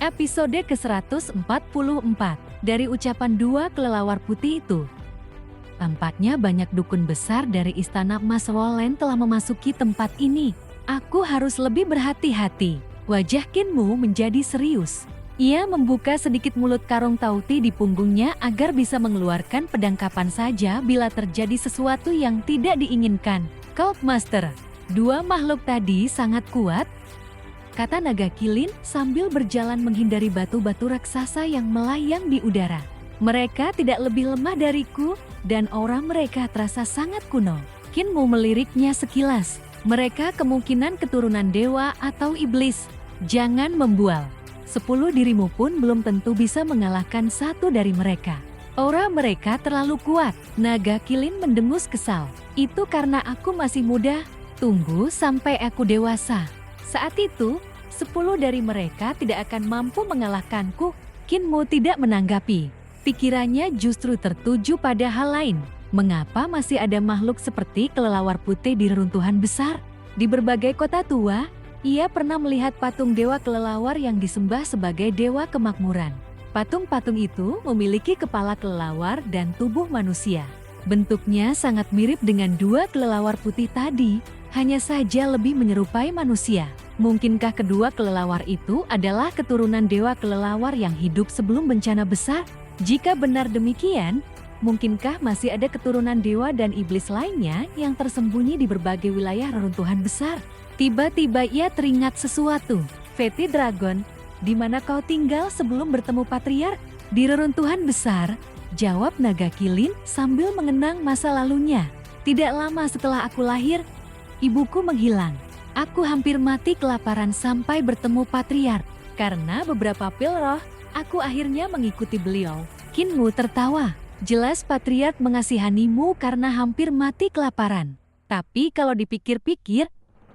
Episode ke-144 dari ucapan dua kelelawar putih itu. Tampaknya banyak dukun besar dari istana Mas Wolen telah memasuki tempat ini. Aku harus lebih berhati-hati. Wajah Kinmu menjadi serius. Ia membuka sedikit mulut karung tauti di punggungnya agar bisa mengeluarkan pedang kapan saja bila terjadi sesuatu yang tidak diinginkan. Cult Master, dua makhluk tadi sangat kuat, kata naga kilin sambil berjalan menghindari batu-batu raksasa yang melayang di udara. Mereka tidak lebih lemah dariku, dan aura mereka terasa sangat kuno. Kinmu meliriknya sekilas. Mereka kemungkinan keturunan dewa atau iblis. Jangan membual. 10 dirimu pun belum tentu bisa mengalahkan satu dari mereka. Aura mereka terlalu kuat. Naga kilin mendengus kesal. Itu karena aku masih muda. Tunggu sampai aku dewasa. Saat itu, 10 dari mereka tidak akan mampu mengalahkanku. Kinmu tidak menanggapi. Pikirannya justru tertuju pada hal lain. Mengapa masih ada makhluk seperti kelelawar putih di reruntuhan besar? Di berbagai kota tua, ia pernah melihat patung dewa kelelawar yang disembah sebagai dewa kemakmuran. Patung-patung itu memiliki kepala kelelawar dan tubuh manusia. Bentuknya sangat mirip dengan dua kelelawar putih tadi, hanya saja lebih menyerupai manusia. Mungkinkah kedua kelelawar itu adalah keturunan dewa kelelawar yang hidup sebelum bencana besar? Jika benar demikian, mungkinkah masih ada keturunan dewa dan iblis lainnya yang tersembunyi di berbagai wilayah reruntuhan besar? Tiba-tiba ia teringat sesuatu. Feti Dragon, di mana kau tinggal sebelum bertemu Patriark? Di reruntuhan besar, jawab naga kilin sambil mengenang masa lalunya. Tidak lama setelah aku lahir, ibuku menghilang. Aku hampir mati kelaparan sampai bertemu Patriark. Karena beberapa pil roh, aku akhirnya mengikuti beliau. Kinmu tertawa. Jelas Patriark mengasihanimu karena hampir mati kelaparan. Tapi kalau dipikir-pikir,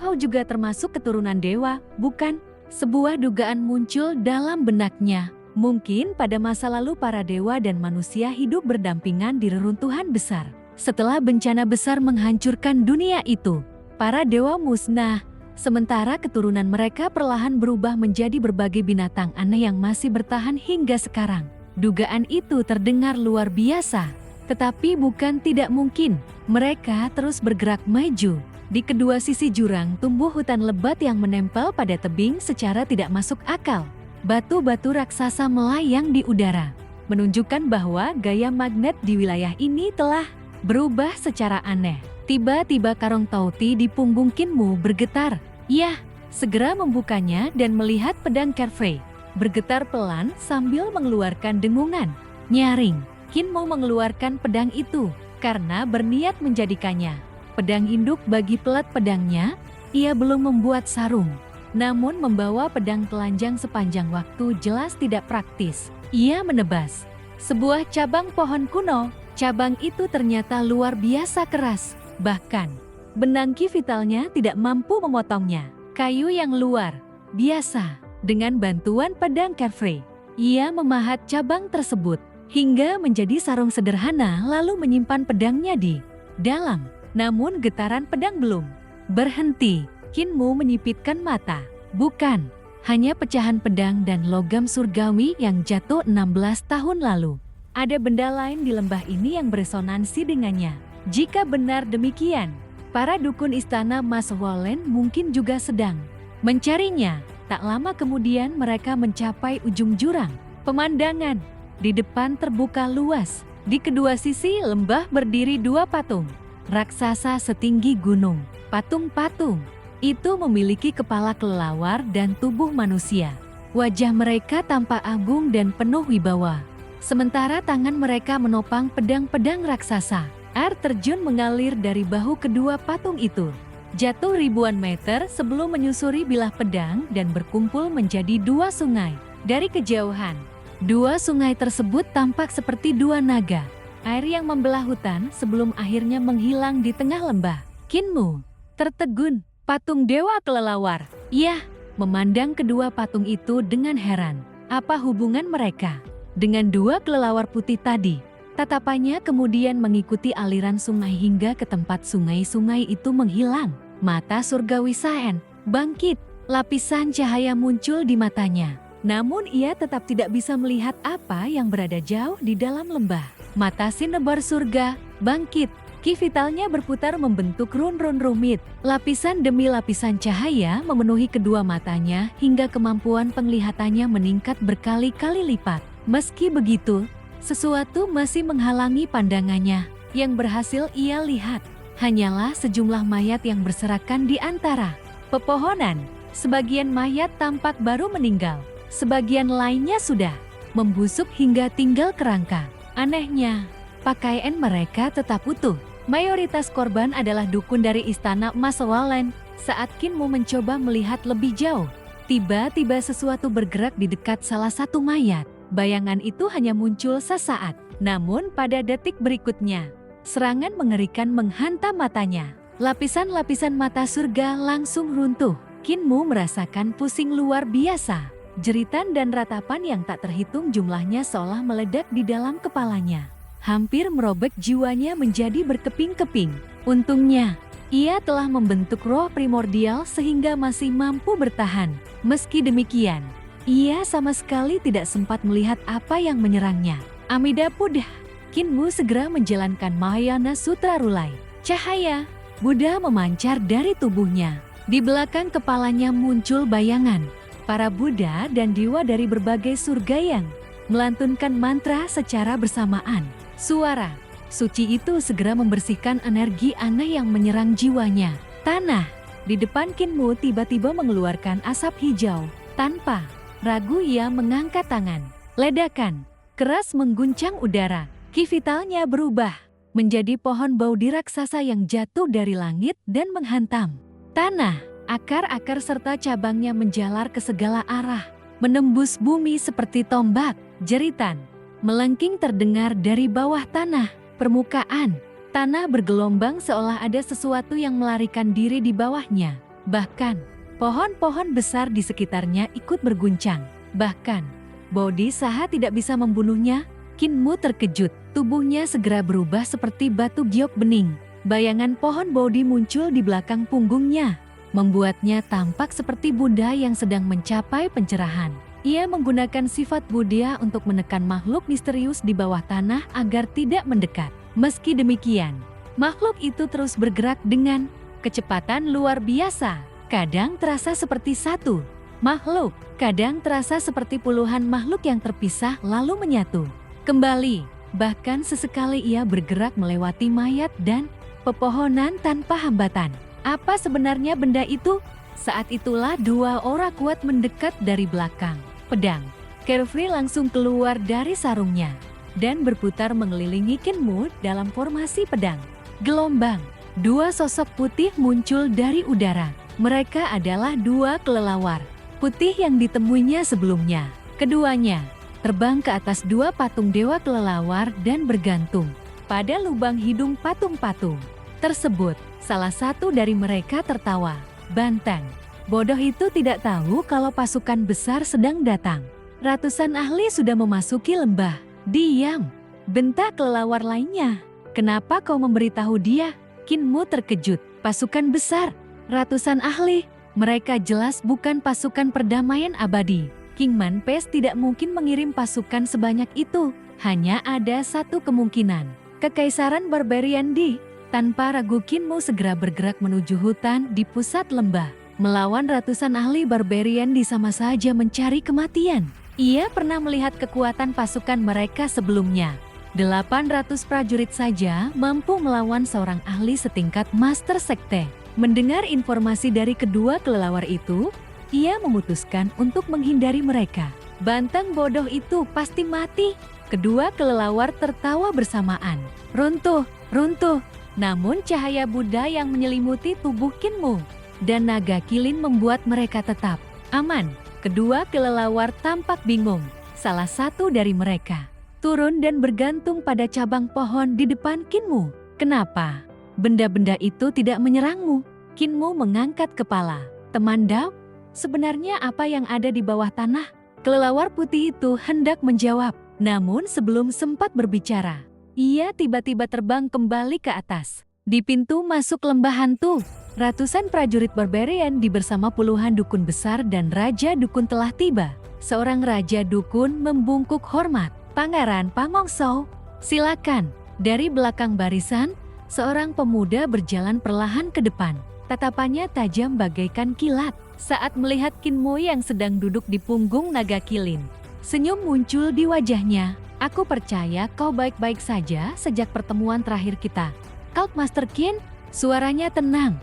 kau juga termasuk keturunan dewa, bukan? Sebuah dugaan muncul dalam benaknya. Mungkin pada masa lalu para dewa dan manusia hidup berdampingan di reruntuhan besar. Setelah bencana besar menghancurkan dunia itu, para dewa musnah, sementara keturunan mereka perlahan berubah menjadi berbagai binatang aneh yang masih bertahan hingga sekarang. Dugaan itu terdengar luar biasa, tetapi bukan tidak mungkin. Mereka terus bergerak maju. Di kedua sisi jurang tumbuh hutan lebat yang menempel pada tebing secara tidak masuk akal. Batu-batu raksasa melayang di udara, menunjukkan bahwa gaya magnet di wilayah ini telah berubah secara aneh. Tiba-tiba karung tauti di punggung Kinmu bergetar. Ia segera membukanya dan melihat pedang Carefrey bergetar pelan sambil mengeluarkan dengungan. Nyaring, Kinmu mengeluarkan pedang itu karena berniat menjadikannya pedang induk bagi pelat pedangnya. Ia belum membuat sarung, namun membawa pedang telanjang sepanjang waktu jelas tidak praktis. Ia menebas sebuah cabang pohon kuno. Cabang itu ternyata luar biasa keras. Bahkan, benangki vitalnya tidak mampu memotongnya. Kayu yang luar biasa. Dengan bantuan pedang Carefrey, ia memahat cabang tersebut hingga menjadi sarung sederhana lalu menyimpan pedangnya di dalam. Namun getaran pedang belum berhenti. Kinmu menyipitkan mata. Bukan hanya pecahan pedang dan logam surgawi yang jatuh 16 tahun lalu. Ada benda lain di lembah ini yang beresonansi dengannya. Jika benar demikian, para dukun istana Mas Wolen mungkin juga sedang mencarinya. Tak lama kemudian mereka mencapai ujung jurang. Pemandangan di depan terbuka luas. Di kedua sisi lembah berdiri dua patung raksasa setinggi gunung. Patung-patung itu memiliki kepala kelelawar dan tubuh manusia. Wajah mereka tampak agung dan penuh wibawa. Sementara tangan mereka menopang pedang-pedang raksasa. Air terjun mengalir dari bahu kedua patung itu. Jatuh ribuan meter sebelum menyusuri bilah pedang dan berkumpul menjadi dua sungai. Dari kejauhan, dua sungai tersebut tampak seperti dua naga. Air yang membelah hutan sebelum akhirnya menghilang di tengah lembah. Kinmu tertegun. Patung dewa kelelawar. Ia memandang kedua patung itu dengan heran. Apa hubungan mereka dengan dua kelelawar putih tadi? Tatapannya kemudian mengikuti aliran sungai hingga ke tempat sungai-sungai itu menghilang. Mata surgawi Saen bangkit. Lapisan cahaya muncul di matanya. Namun ia tetap tidak bisa melihat apa yang berada jauh di dalam lembah. Mata sinebar surga bangkit. Ki vitalnya berputar membentuk run-run rumit. Lapisan demi lapisan cahaya memenuhi kedua matanya hingga kemampuan penglihatannya meningkat berkali-kali lipat. Meski begitu, sesuatu masih menghalangi pandangannya. Yang berhasil ia lihat hanyalah sejumlah mayat yang berserakan di antara pepohonan. Sebagian mayat tampak baru meninggal, sebagian lainnya sudah membusuk hingga tinggal kerangka. Anehnya, pakaian mereka tetap utuh. Mayoritas korban adalah dukun dari istana Maswalen. Saat Kinmu mencoba melihat lebih jauh, tiba-tiba sesuatu bergerak di dekat salah satu mayat. Bayangan itu hanya muncul sesaat, namun pada detik berikutnya, serangan mengerikan menghantam matanya. Lapisan-lapisan mata surga langsung runtuh. Kinmu merasakan pusing luar biasa. Jeritan dan ratapan yang tak terhitung jumlahnya seolah meledak di dalam kepalanya. Hampir merobek jiwanya menjadi berkeping-keping. Untungnya, ia telah membentuk roh primordial sehingga masih mampu bertahan. Meski demikian, ia sama sekali tidak sempat melihat apa yang menyerangnya. Amida Buddha. Kinmu segera menjalankan Mahayana Sutra Rulai. Cahaya Buddha memancar dari tubuhnya. Di belakang kepalanya muncul bayangan para Buddha dan dewa dari berbagai surga yang melantunkan mantra secara bersamaan. Suara suci itu segera membersihkan energi aneh yang menyerang jiwanya. Tanah di depan Kinmu tiba-tiba mengeluarkan asap hijau. Tanpa ragu ia mengangkat tangan. Ledakan keras mengguncang udara. Ki vitalnya berubah menjadi pohon baudi raksasa yang jatuh dari langit dan menghantam tanah. Akar-akar serta cabangnya menjalar ke segala arah, menembus bumi seperti tombak. Jeritan melengking terdengar dari bawah tanah. Permukaan tanah bergelombang seolah ada sesuatu yang melarikan diri di bawahnya. Bahkan, pohon-pohon besar di sekitarnya ikut berguncang. Bahkan, Bodhisattva tidak bisa membunuhnya. Kinmu terkejut. Tubuhnya segera berubah seperti batu giok bening. Bayangan pohon Bodhi muncul di belakang punggungnya, membuatnya tampak seperti Buddha yang sedang mencapai pencerahan. Ia menggunakan sifat Buddha untuk menekan makhluk misterius di bawah tanah agar tidak mendekat. Meski demikian, makhluk itu terus bergerak dengan kecepatan luar biasa. Kadang terasa seperti satu makhluk, kadang terasa seperti puluhan makhluk yang terpisah lalu menyatu kembali. Bahkan sesekali ia bergerak melewati mayat dan pepohonan tanpa hambatan. Apa sebenarnya benda itu? Saat itulah dua orang kuat mendekat dari belakang. Pedang Carefree langsung keluar dari sarungnya dan berputar mengelilingi Kinmu dalam formasi pedang. Gelombang, dua sosok putih muncul dari udara. Mereka adalah dua kelelawar putih yang ditemuinya sebelumnya. Keduanya terbang ke atas dua patung dewa kelelawar dan bergantung pada lubang hidung patung-patung tersebut. Salah satu dari mereka tertawa banteng. Bodoh itu tidak tahu kalau pasukan besar sedang datang. Ratusan ahli sudah memasuki lembah. Diam, bentak kelelawar lainnya. Kenapa kau memberitahu dia? Kinmu terkejut. Pasukan besar, ratusan ahli. Mereka jelas bukan pasukan perdamaian abadi. King Manpes tidak mungkin mengirim pasukan sebanyak itu. Hanya ada satu kemungkinan. Kekaisaran Barbarian di. Tanpa ragu Kinmu segera bergerak menuju hutan di pusat lembah. Melawan ratusan ahli barbarian di sama saja mencari kematian. Ia pernah melihat kekuatan pasukan mereka sebelumnya. 800 prajurit saja mampu melawan seorang ahli setingkat Master Sekte. Mendengar informasi dari kedua kelelawar itu, ia memutuskan untuk menghindari mereka. Banteng bodoh itu pasti mati. Kedua kelelawar tertawa bersamaan. Runtuh, runtuh. Namun cahaya Buddha yang menyelimuti tubuh Kinmu dan naga kilin membuat mereka tetap aman. Kedua kelelawar tampak bingung. Salah satu dari mereka turun dan bergantung pada cabang pohon di depan Kinmu. Kenapa benda-benda itu tidak menyerangmu? Kinmu mengangkat kepala. Teman Dao, sebenarnya apa yang ada di bawah tanah? Kelelawar putih itu hendak menjawab. Namun sebelum sempat berbicara, ia tiba-tiba terbang kembali ke atas. Di pintu masuk lembah hantu, ratusan prajurit barbarian bersama puluhan dukun besar dan raja dukun telah tiba. Seorang raja dukun membungkuk hormat. Pangeran Pamongso, silakan. Dari belakang barisan, seorang pemuda berjalan perlahan ke depan. Tatapannya tajam bagaikan kilat saat melihat Kinmo yang sedang duduk di punggung naga kilin. Senyum muncul di wajahnya. Aku percaya kau baik-baik saja sejak pertemuan terakhir kita. Cult Master Qin, suaranya tenang,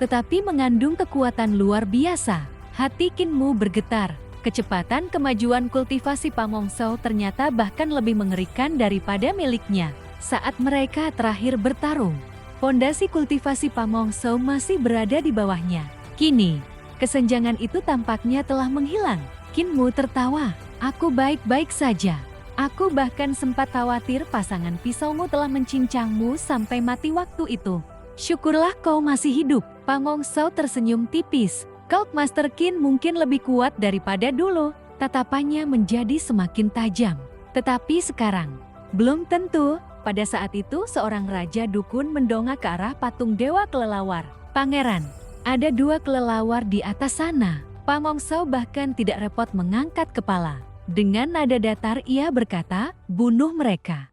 tetapi mengandung kekuatan luar biasa. Hati Kinmo bergetar. Kecepatan kemajuan kultivasi Pamongso ternyata bahkan lebih mengerikan daripada miliknya. Saat mereka terakhir bertarung, pondasi kultivasi Pamongso masih berada di bawahnya. Kini, kesenjangan itu tampaknya telah menghilang. Kinmo tertawa. Aku baik-baik saja. Aku bahkan sempat khawatir pasangan pisaumu telah mencincangmu sampai mati waktu itu. Syukurlah kau masih hidup. Pamongso tersenyum tipis. Cult Master Qin mungkin lebih kuat daripada dulu. Tatapannya menjadi semakin tajam. Tetapi sekarang, belum tentu. Pada saat itu seorang raja dukun mendongak ke arah patung dewa kelelawar. Pangeran, ada 2 kelelawar di atas sana. Pamongso bahkan tidak repot mengangkat kepala. Dengan nada datar ia berkata, bunuh mereka.